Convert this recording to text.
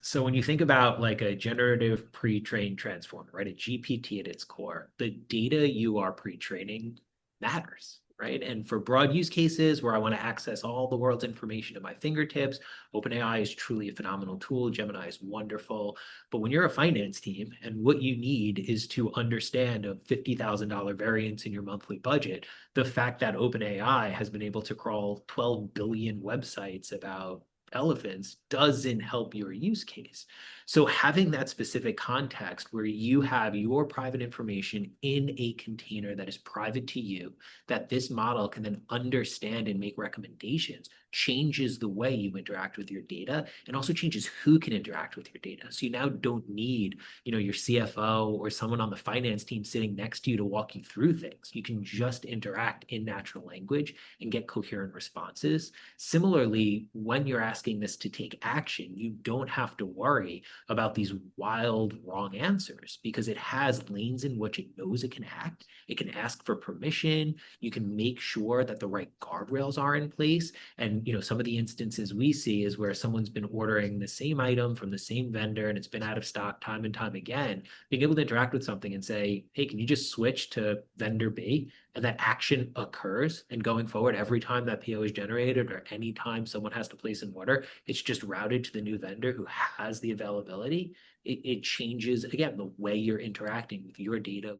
So when you think about like a generative pre-trained transformer, right, a GPT at its core, the data you are pre-training matters, right? And for broad use cases where I want to access all the world's information at my fingertips, OpenAI is truly a phenomenal tool. Gemini is wonderful. But when you're a finance team and what you need is to understand a $50,000 variance in your monthly budget, the fact that OpenAI has been able to crawl 12 billion websites about elephants doesn't help your use case. So having that specific context where you have your private information in a container that is private to you, that this model can then understand and make recommendations, changes the way you interact with your data and also changes who can interact with your data. So you now don't need, your CFO or someone on the finance team sitting next to you to walk you through things. You can just interact in natural language and get coherent responses. Similarly, when you're asking this to take action, you don't have to worry about these wild wrong answers because it has lanes in which it knows it can act. It can ask for permission. You can make sure that the right guardrails are in place. And some of the instances we see is where someone's been ordering the same item from the same vendor and it's been out of stock time and time again. Being able to interact with something and say, hey, can you just switch to vendor B? And that action occurs. And going forward, every time that PO is generated or any time someone has to place an order, it's just routed to the new vendor who has the availability. It changes, again, the way you're interacting with your data.